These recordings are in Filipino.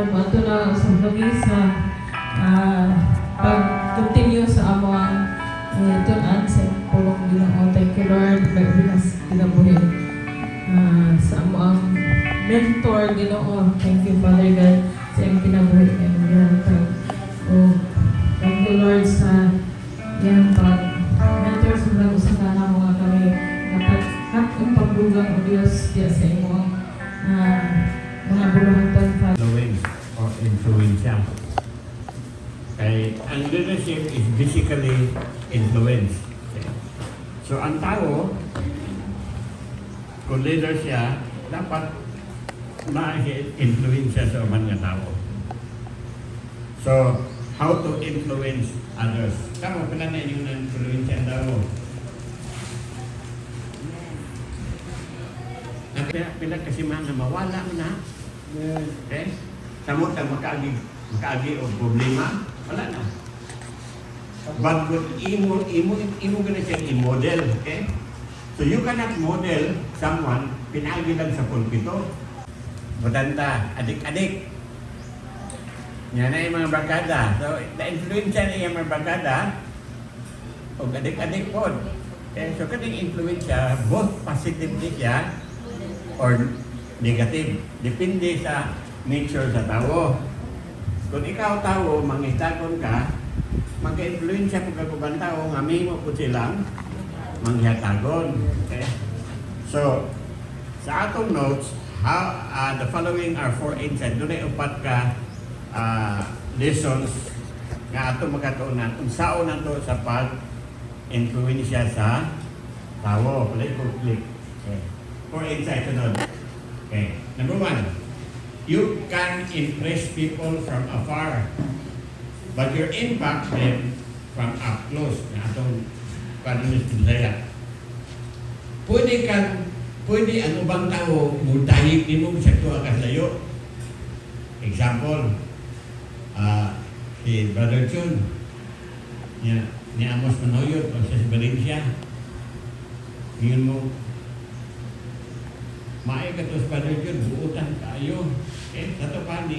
Lord, mato na sa lagi sa pag-continue sa among tunan sa pulong Ginoo. Thank you, Lord, bilas kinabuhi sa among mentor Ginoo. Thank you, Father God, sa iyong kinabuhi and thank you, Lord, sa iyong pag-mentor sa mga usakana mga kami at ang pagdugang o Diyos diya sa iyong mga buluhatan, Father. Or influensya. Kaya ang leadership is basically influence. So ang tao, kung leader siya, dapat ma-influence siya sa mga tao. So, how to influence others? Tama pala na yung na-influence ang tao. Pila kasi mga mawala mo na. Okay? Samot ang makaagi o problema, wala na. But kung imo gana siya i-model, okay? So you cannot model someone pinagi lang sa pulpito. Matanda, adik-adik. Yan na yung mga barkada. So, na-influensya na yung mga barkada o adik-adik po. Okay? So, kaning influensya, both positively siya or negative. Depende sa nature sa tao. Kung ikaw tao, mangitagon ka, mag-influensya po kagubang tao, ngami mo po silang manghitagon. Okay? So, sa atong notes, the following are 4 insights. Doon ay upat ka lessons nga ato magkatuunan. Kung saan na to sa pag-influensya sa tao. Play ko click. Okay. 4 insights sunod. Okay. Number 1. You can impress people from afar, but your impact them from up close. Na itong panulis pinaya. Pwede ang ubang tao mutahig ni mo sa tuwa kaslayo. Example, si Brother Chun, ni Amos Manoyot, o sa Valencia. Ngayon mo, maay ka to sa Brother Chun, buutan kayo. Sa ito pa,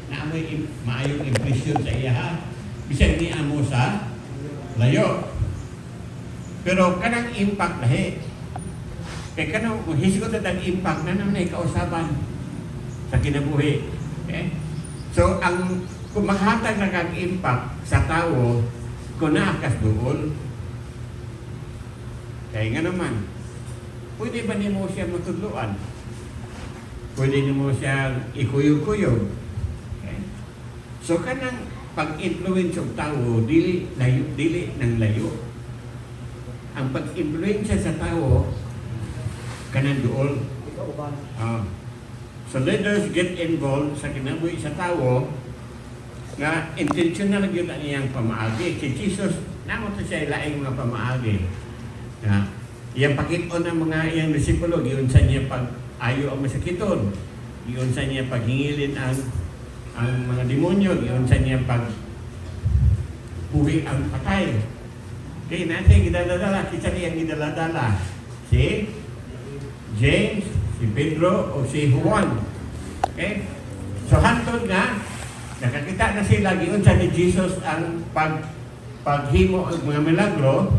naamoy maayong impresyon sa iya ha. Bisag ni amo sa layo. Pero kanang impact lahi. Kaya kanang hisgot at ang impact na naman ay kausaban sa kinabuhi. Okay? So, kung mahatag na kang impact sa tao, kung naakas doon, kaya nga naman, pwede ba ni mo siya matudluan? Pwede mo siya ikuyog-kuyog. Okay? So, kanang pag-influence ng tao, dili ng layo. Ang pag-influence sa tao, kanang dool. So, leaders get involved sa kinabuhi sa tao nga intentional yun ang iyang pamaagi. Si Jesus, namot siya ilaing mga pamaagi. Iyang pakit-on ang mga iyang disipulo, yun sa niya pag-ayo ang masakiton. Yun sa niya paghingilin ang mga demonyo. Yun sa niya pag-buhi ang patay. Okay, natin gidaladala. Kita niyang gidaladala. Si James, si Pedro, o si Juan. Okay? So, hantod nga, nakakita na sila, giyon sa ni Jesus ang paghimo ang mga milagro.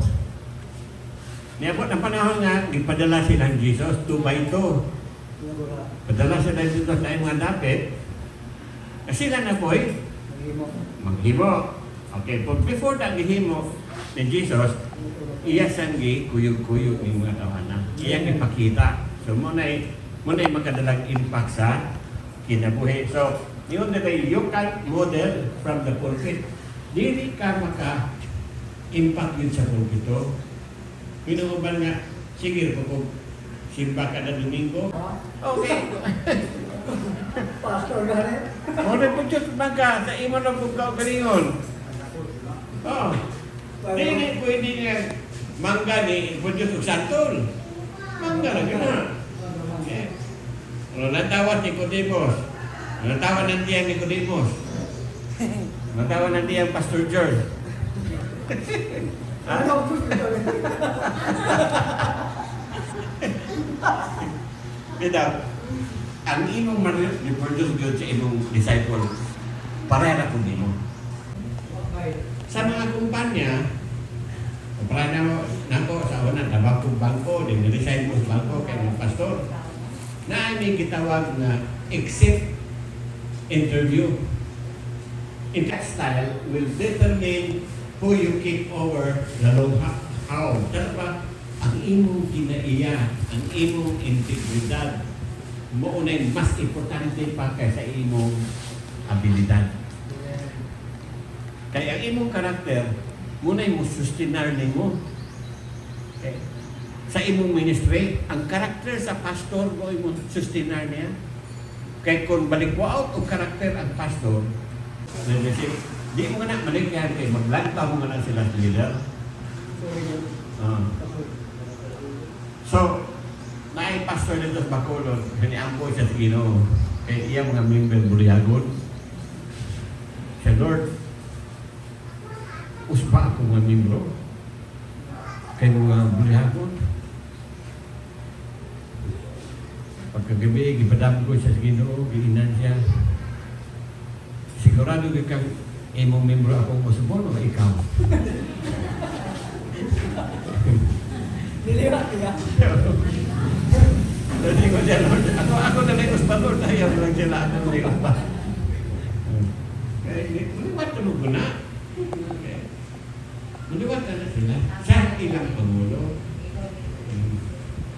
Niabot ang panahon nga, gipadala silang Jesus 2 by 2. Padala sila dito sa mga dapit. Sila na po'y maghimo. Okay, but before that gihimo ni Jesus, iya sanggi kuyog-kuyog ng mga tawanan. Iyang ipakita. So, muna'y makadalang impact sa kinabuhi. So, yun na tayo, you can model from the pulpit. Dili ka maka-impact yun sa pulpito. Pinuuban nga, sige kung simba ka na Domingo. Okay. Pastor gani. Muna po dyan magka, sa imo na bukaw kalingon. Oh. Dili pwede nga mangga ni Budyo Santol. Mangga lang yun ha. Okay. Natawad ni Nicodemus. Natawad ng tiyang Nicodemus. Natawad ng tiyang Pastor George. Ha? Bitaw. ang imong ma-reproduce gyud sa imong disciple, pareha na po nimo. Sa mga kumpanya, para na nako sa una tabang bangko, din resign mo sa bangko kay mga pastor. Na may gitawag na exit interview. In that style will determine who you keep over the long haul. Kaya ba, ang imong kinaiya, ang imong integridad, mo unay mas importante pa kaysa imong abilidad. Kaya ang imong karakter, muna'y mo sustinar nimo. Okay. Sa imong ministry, ang karakter sa pastor mo mo sustinar niya. Kaya kung balikwaot o karakter ang pastor, di mo nga na maligyan kayo, maglanta mo nga na sila sa leader. So, naay pastor nito sa Bacolod, kaniampo siya sa Ginoo. Kaya iya mga member bulihagon. Sa Lord, usba ako mga membro kay mga bulihagon. Pagkagabi, gipadam ko siya sa Ginoo, giinan siya. Sigurado ka kang imong membro akong usubon o ikaw? Niliwat niya. Jadi ko siya, Lord, ako na lang usba, Lord, ayaw lang sila ako na usba. Kaya, uliwat tulog ko na. Maliwat na sila sa ilang pangulo.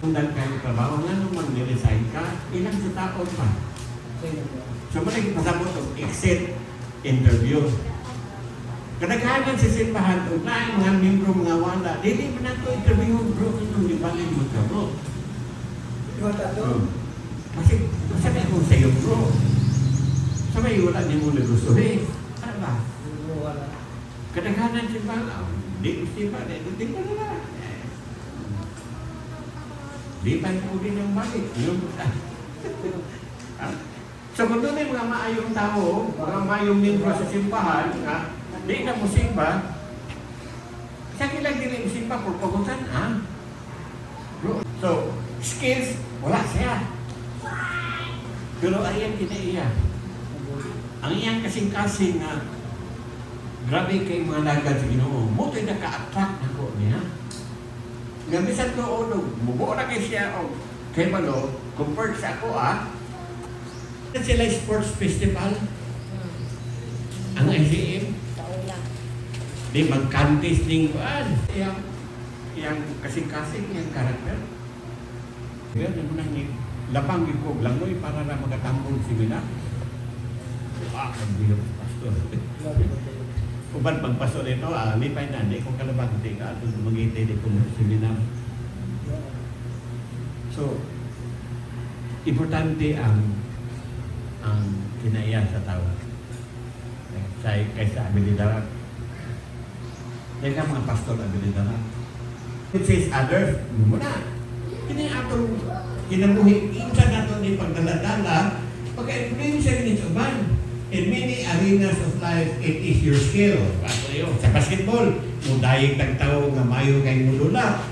Kung dahil kayo trabaho, nga nung mag-resign ka, ilang sa taon pa. So, maling pasabot ang exit interview. Kadaghanan sa simbahan, kung na mga membro mga wala, dili mo na ito interview, bro, kung di ba mo ka, bro. Kasi, masabi akong sa'yo, bro. Sa may wala niyo mo nagustuhin. Ano ba? Kadaghanan simbahan, di simbahan, di pa nila. Di pa po din yung balik. So kung doon ay mga maayong tao, mga maayong membro sa simbahan, di na mo simba, sa kilang dili mo simba, purpagutan, ha? So, skills, wala siya. Pero ayan kinaiya. Ang iyang kasing-kasing na grabe kay mga lagad sa Ginoo. Mo to'y naka-attract na ko niya. Nga bisan ko, mubuo na kay siya, kay Malo, compared sa ako, sila sports festival. Ang ICM. Di magkantis ning kuan. Yang kasing-kasing, yang karakter. Kaya mo nang lapang gikog langoy para na magatambol si Mina. Ang bihok pastor. Uban pagpaso nito, lipay na, hindi ko kalabang tika, at mag-itay di ko seminar. So, importante ang kinaiya sa tao. Kaysa abilidad. Yan ka mga pastor abilidad. It says others, muna. Kini atong kinabuhi, insa nato ni pagdaladala, pagka-influensya ni Chuban. In many arenas of life, it is your skill. Sa basketball, mudayig ng tao nga mayo kay mulula.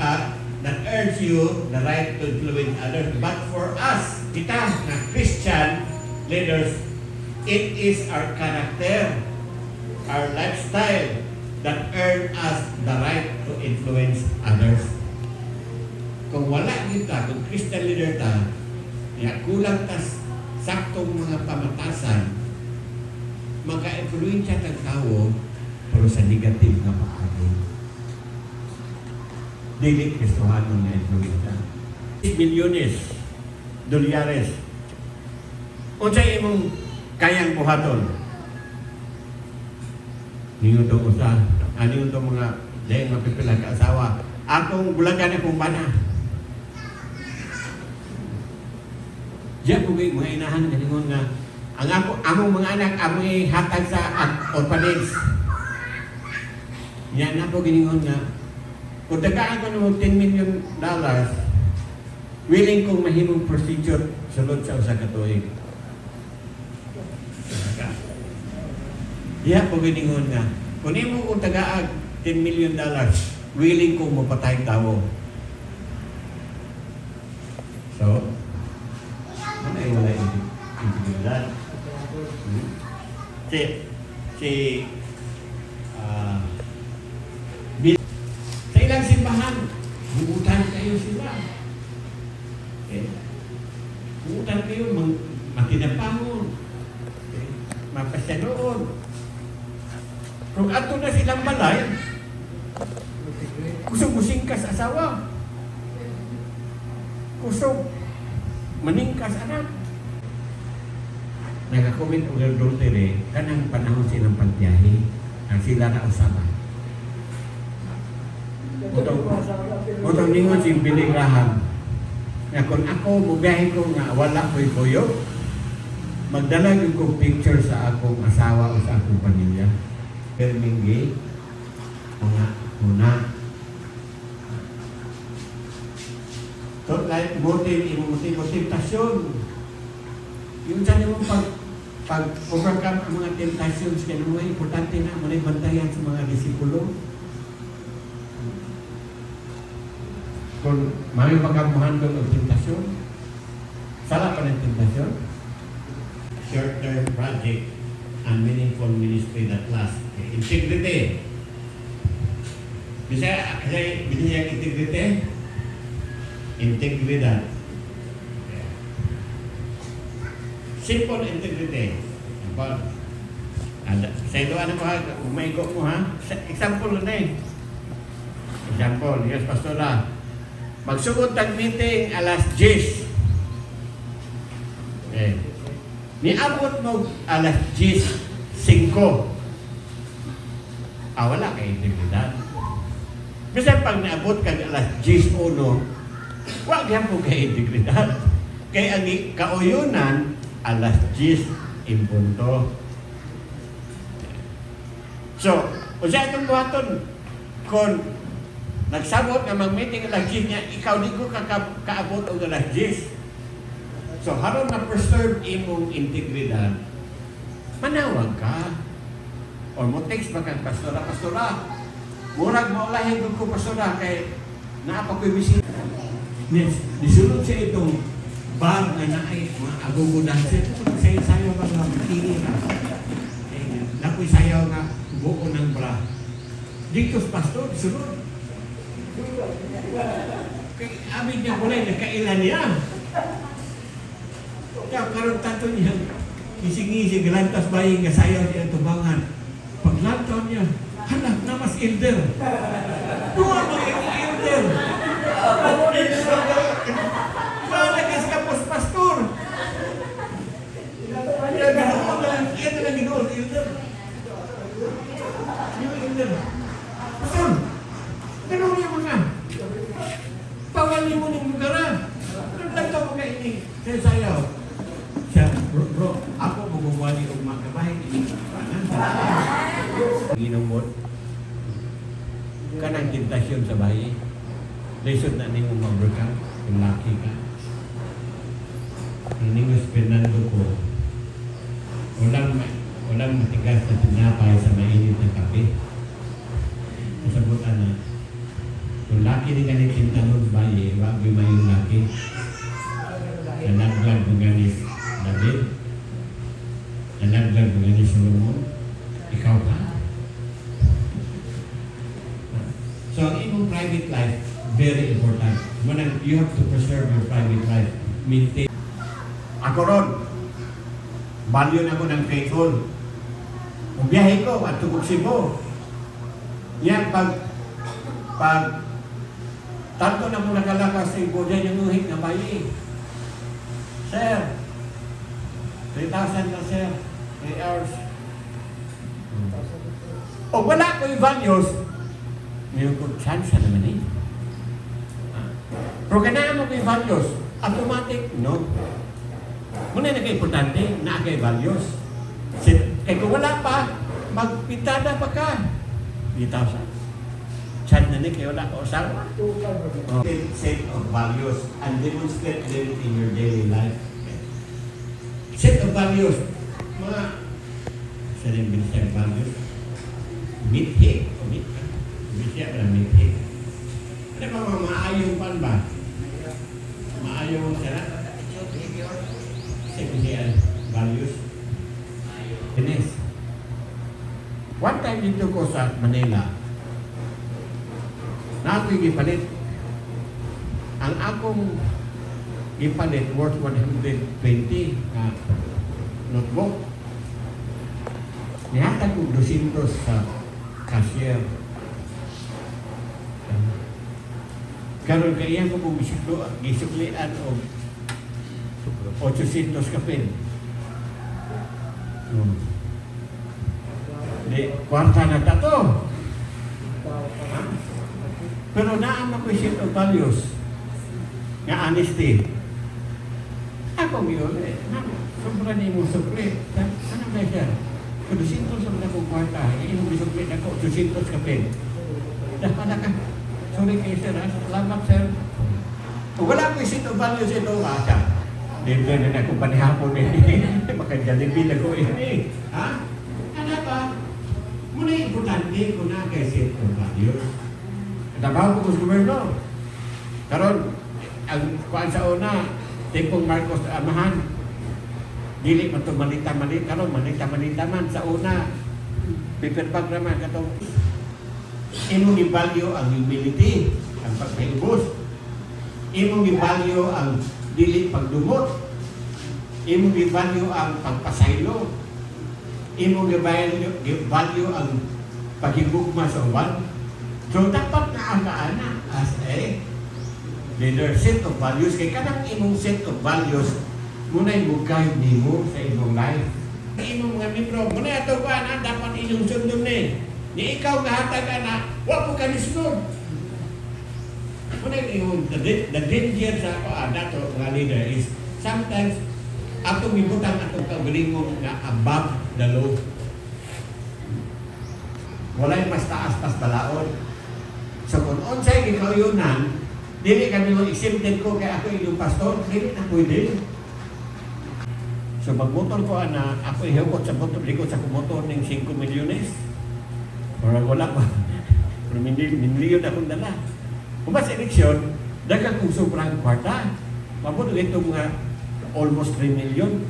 That earns you the right to influence others. But for us, kita na Christian leaders, it is our character, our lifestyle that earn us the right to influence others. Kung wala kita, kung Christian leader ta, kulang tas saktong mga pamatasan, maka-influensya ng tao, pero sa negative na pagkakit. Dili Kristohan ng influensya. Milyones, dolyares, unsay imong kayang buhaton? Ningon to usa, ano to mga dahil mapipilang kaasawa. Akong bulagan akong bana. Diyan po mga inahan na lingon nga ang among mga anak amoy hatag sa orphanage. Yan na po giningon nga kung dagaan ko ng $10 million, willing kong mahimong procedure sulod sa usa ka tuig. Diyan po giningon nga kung imo kung tagaag $10 million, willing kong mapatay tao. So, ano yung wala integridad? Si sa ilang simbahan, buutan kayo sila. Okay? Buutan kayo, matinapahon. Okay? Mapasyadoon. Kung ato na silang balay, kusog-kusing ka sa asawa. Kusog, maningkas anak. Nag-comment o adultery, kanang panahon silang pagbiyahe, ang sila na usama. Utang ningon si Billy Graham, nga kung ako, bubiyahe ko nga, wala ko'y kuyo, magdala ko picture sa akong asawa o sa akong pamilya. Perminggi, mga muna. So, like, motivasyon. Yung dyan yung pag-overcome ang mga temptations, kaya mga importante na muna bantayan sa mga disipulo. Kung may magkamuhandol ng temptasyon, sala pa ng temptasyon. Short-term project and meaningful ministry that lasts. Integrity. Bisa yang integrity? Integridad. Simple integrity. Sa ito, ano ba? Umaygo mo ha? Example na eh. Example, yes, pastora. Magsugod tag meeting alas 10. Okay. Niabot mo alas 10:05. Wala kay integridad. Bisan pag naabot kag alas 10:01, wag yan po kay integridad. Kay ang kauyunan, alas 10:00. So, usa itong buhaton, kung nagsabot nga mag-meeting alas 10 niya, ikaw di ko kaabot og alas 10. So, haron na preserve imong integridad, manawag ka. Or mo text ba kang pastora, murag maulahin ko pastora, kay naapa ko'y bisita. Nisulod siya itong bar na naay mga agugudan siya. Sayo-sayo ba nga makini na. Nako'y sayaw nga buo ng bra. Dikos pastor, sulod. Kay amin niya kulay, nagkailan niya. Kaya karoon tato niya, ising-ising, galantas bayi nga sayaw niya tubangan. Paglantaw niya, hanap na mas elder. Dua mga elder. Malagas ka pos pastor. Yan na ginoon, elder. Yung elder. Pastor, ganun niya mga. Pawali mo ng lugara. Naglantaw mo ka ini. Saya sayaw. Siya, bro, ako magbubuwali og mga kabahin. Ginumot kanang tentasyon sa bayi. Lesson na nimo mag-overcome kung laki ka. Ningos Fernando ko, walang matigas na tinapay sa mainit na kape. Kasabutan na, kung laki ni ganit tintanong bayi, wag may yung laki. Nalaglag mo ganis David, nalaglag mo ganis Solomon, ikaw pa. So, ang imong private life, very important. You have to preserve your private life. Maintain. Ako ron, value na ko ng faithful. Kung biyahe ko, at tugog Cebu. Yan, pag tanto na mo nakalakas sa Cebu, dyan yung uhig na bayi. Sir, 3,000 na sir, 3 hours. O wala ko yung values, ngayon ko chance naman eh. Pero kanaan mo ko yung values, automatic, no? Muna na importante na kay values. Kaya kung wala pa, magpitada pa ka. 3,000. Chan na ni, kaya wala ko. Saan? Set of values and demonstrate them in your daily life. Set of values. Mga sa rin binisang values. Meet-hig. Bisya pa na meet-hig. Ano ba mga maayong pan ba? Ayaw siya. Secondary values. Ines. One time dito ko sa Manila, na ako'y gipalit. Ang akong gipalit worth 120 notebook. Nihatag ko 200 sa cashier. Karon kaya ko kung gisuklian o 800 kapin. Di, kwarta na tato. Pero naama ko sheet of values nga honesty. Ako yun eh. Sobra ni mo sukli. Ano ba siya? Kung 200 sa akong kwarta, yung bisukli ako, 200 kapin. Dapat ka. Sorry kayo sir, salamat sir. Kung wala ko sheet of values ito, siya. Dito na ako panihapon eh. Makadalibin ako eh. Ha? Ano ba? Muna importante ko na kay sheet of values. Trabaho ko sa gobyerno. Karon, ang kuan sa una, tipong Marcos amahan, dili man ito malita-malita, karon malita-malita man sa una, paperbag naman katong imong i-value ang humility, ang pagpaubos, imong i-value ang dili pagdumot, imong i-value ang pagpasaylo, imong i-value ang paghigugma sa uwan. So dapat na ang kaana as a leader set of values, kay kanang imong set of values muna yung guide nimo sa imong life. Imong mga membro, muna ito ba na dapat inyong sundon ni ikaw nga hatag na, wag mo ka nisunod. Muna yung the danger sa ako, dato nga leader is sometimes atong ibutang atong kagalingon nga above the law. Walay mas taas-tas balaod. So kung onsay gikauyonan, dili kami mo exempted ko kay ako yung pastor, dili na pwede. So magmotor ko na ako ihukot sa motor, likod sa kumotor ng 5 milyones. Wala pa. Pero minilyon akong dala. Kung ba sa eleksyon, dagang kong sobrang kwarta. Mabuto itong mga almost 3 million.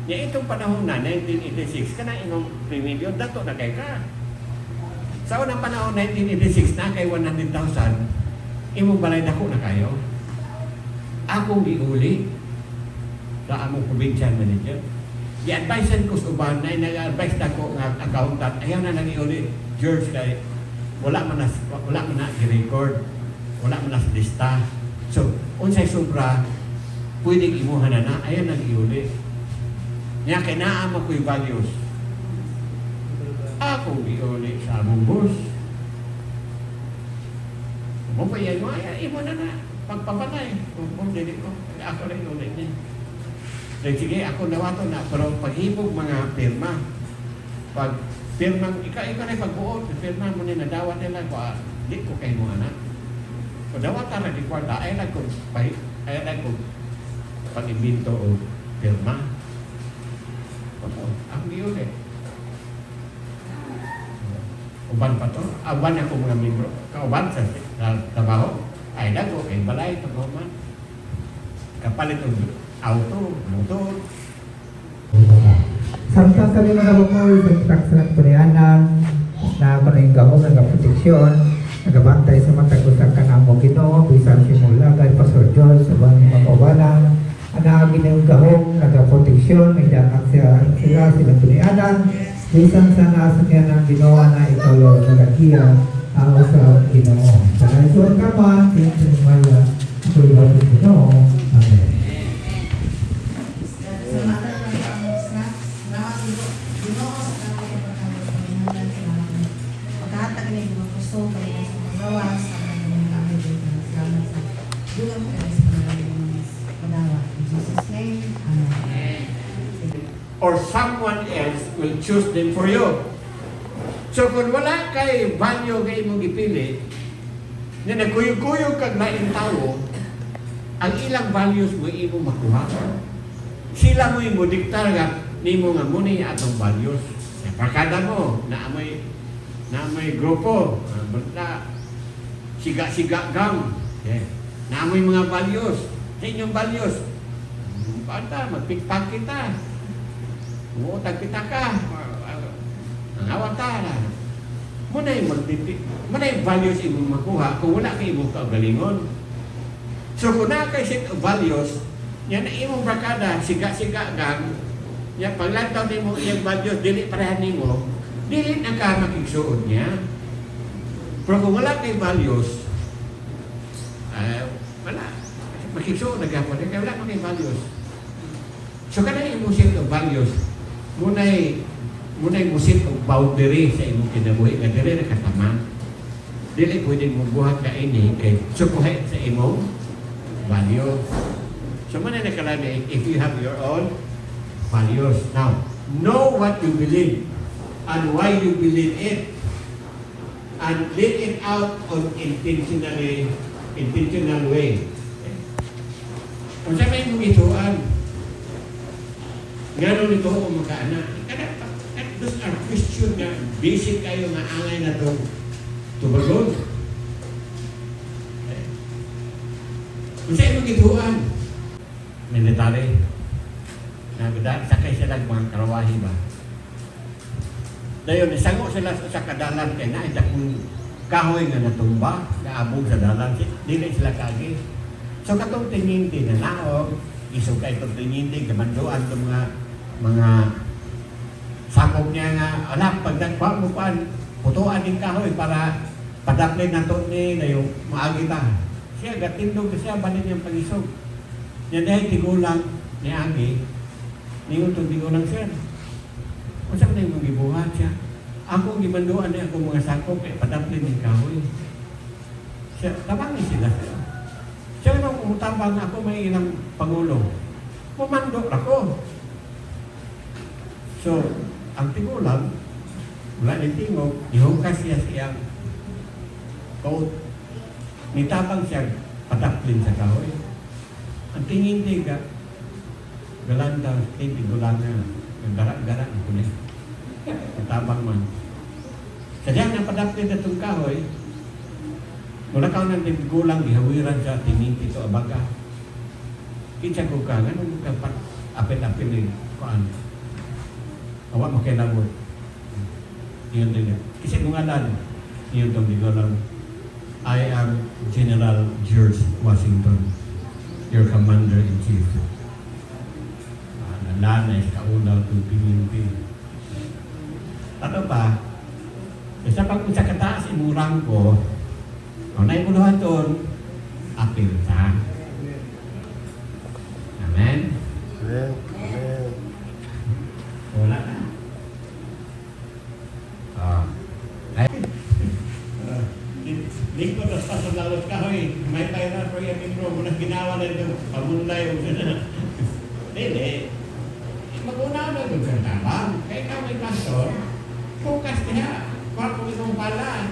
Niya itong panahon na, 1986, ka na inong 3 million, dato na kay ka. Sa unang panahon, 1986, na kay 100,000, imong balay dako na kayo. Akong giuli sa among provincial manager. Gi-advisean ko sa uban na nag-advise dako nga accountant, ayaw na nag-iuli, George, kay wala man na i-record, wala man na lista. So, unsay sobra, pwedeng imuha na ayaw nag-iuli. Nga kay naama ko yung values. Akong giuli sa among boss. Mo pa yan mo, imo na pagpapanay. Kung dili ko, ako rin ulit niya. So, sige, ako nawato na, pero paghibog mga pirma, pag pirmang, ikaw na pagbuot, pirma mo na nadawat nila, di ko kayo mo anak. Kung dawat na di kwarta, ay lang ko pag-imbinto o pirma. Ang yun eh. Uban pa to, awan ako mga membro, kauban sa trabaho, ay dago, kay balay, pag-uman. Kapalit ang auto, motor. Samtang kami mga bukol sa taksanat punianan na panahinggaho ng proteksyon, nagabantay sa matagusan ka na mo Ginoo, bisan simula kay Pastor John sa mga kawanan, ang nagahong nagaproteksyon, ay dapat sila punianan, bisan sa nasa niya ng Ginoo na ikaw yung nagagiya ang sa Ginoo. Sa naisuan ka man, tinumaya, ako yung Ginoo. Amen. Or someone else will choose them for you. So kung wala kay value kay imong gipili, na nagkuyog-kuyog kag laing tao, ang ilang values mo imong makuha. Sila mo imo diktar nga nimo nga muni atong values. Pakada mo na may grupo, na siga-siga gang. Na may mga values. sa inyong values. Bata, magpikpak kita. Umuutag kita ka. Nangawata na. Muna yung values imong makuha kung wala kayo imong kaugalingon. So kung na kayo set of values, yan na imong barkada, siga-siga gang, yan paglantaw ni mo yung values, dili parehan ni mo, dili na ka makigsuod niya. Pero kung wala kayo values, wala. Makigsuod na gapon, kaya wala kayo values. So kada imong set of values, muna'y musit o boundary sa imong kinabuhi nga dili na katama. Dili pwedeng magbuhat ka ini kay sukuhay sa imong value. So man na kalami if you have your own values. Now, know what you believe and why you believe it and live it out on intentional way. Kung sa may mong ituan, ngano nito o magkaanak, those are question nga basic kayo nga angay na itong tubagon. Kung sa imong gituan, military, sakay sila mga karawahi ba? Dayon, isango sila sa kadalan kay na kung kahoy nga natumba, naabog sa dalan, dili sila kagi. So katong tininti na naog, isukay itong tininti, kamanduan itong mga sakop niya nga, alam, pag nagpa mo pa, putuan din kahoy para padaplin na ito na yung maagita. Siya, gatindog siya, banin niyang pagisog. Yan dahil tigulang ni Agi, niyon itong tigulang siya. Kung saan na yung magibuhat siya? Ako, gimanduan niya ako mga sakop, padaplin ng kahoy. Siya, tabangin sila. Siya nang umutabang ako, may ilang pangulo. Pumandok ako. So, ang tigulang, wala ng tingog, ihukas siya siyang coat. Nitabang siya, pataplin sa kahoy. Ang tingin ka, galanda, tigulang na, naggarak-garak na kunin. Nitabang man. Sadya na pataplin na itong kahoy, wala ka nang tigulang, ihawiran siya, tingin ito abaga. Kinsa ko ka, ganun ka apil-apil ni Kuan. Awak makin labot. Iyon din yan. Kasi kung alam, iyon itong bigulang, I am General George Washington, your Commander-in-Chief. Nalanay sa kaulaw itong pinimpi. Ano pa? Isa pag sa kataas imurang ko, kung naibuluhan doon, apil ta. Amen? Amen. Wala na. Lingkod na sa lalot kahoy, may payra po yung membro, muna ginawa na ito, pamunlay o Dili. Mag-una na yung kantabang. Kaya ka may pastor, focus niya. Para kung itong pala,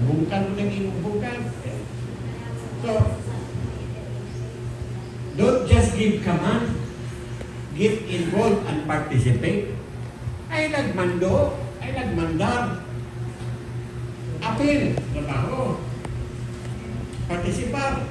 bungkan mo lang yung bungkan. So, don't just give command, give involved and participate. Ay nagmando, ay nagmandar. Apil, trabaho. Participar.